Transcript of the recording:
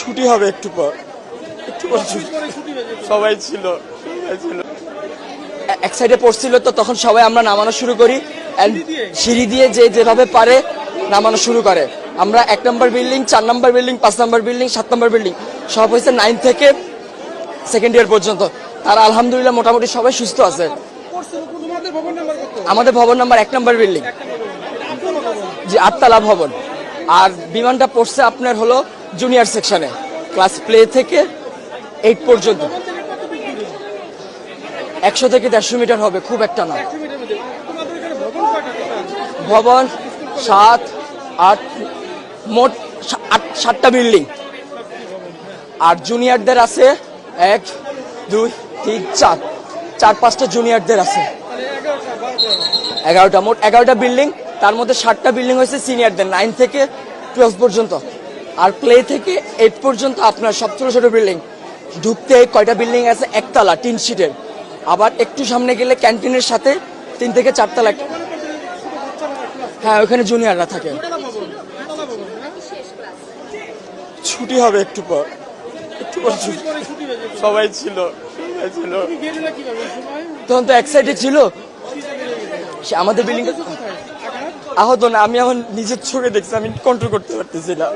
ছুটি হবে একটু পর সবাই ছিল এক সাইডে পড়ছিল তো তখন সবাই আমরা নামানো শুরু করি and সিঁড়ি দিয়ে যে যেভাবে পারে নামানো শুরু করে। আমরা 1 নম্বর বিল্ডিং, 4 নম্বর বিল্ডিং, 5 নম্বর বিল্ডিং, 7 নম্বর বিল্ডিং সব হয়েছে 9 থেকে সেকেন্ড ইয়ার পর্যন্ত। তারা আলহামদুলিল্লাহ মোটামুটি সবাই সুস্থ আছে। আমাদের ভবন নাম্বার 1 নম্বর বিল্ডিং, জি 8 তলা ভবন। আর বিমানটা পড়ছে আপনার হলো জুনিয়র সেকশনে, ক্লাস প্লে থেকে 8 পর্যন্ত। 100 থেকে 150 মিটার হবে, খুব একটা না। ভবন 7, 8, মোট 7টা বিল্ডিং। আর জুনিয়রদের আছে 1, 2, 3, 4, 4-5টা জুনিয়রদের আছে। 11টা, মোট 11টা বিল্ডিং। তার মধ্যে 7টা বিল্ডিং হয়েছে সিনিয়রদের, 9 থেকে 12 পর্যন্ত। আর প্লে থেকে 8 পর্যন্ত আপনার সব ছোট ছোট বিল্ডিং। ঢুকতে কয়টা বিল্ডিং আছে, 1 তলা 3 সিটের। আবার একটু সামনে গেলে ক্যান্টিনের সাথে 3 থেকে 4 তলা। হ্যাঁ, ওখানে জুনিয়ররা থাকে। ছুটি হবে একটু পর সবাই ছিল তখন তো এক সাইডে ছিল। আমাদের বিল্ডিং আহত না, আমি এখন নিজের চোখে দেখছি, আমি কন্ট্রোল করতে পারতেছি না।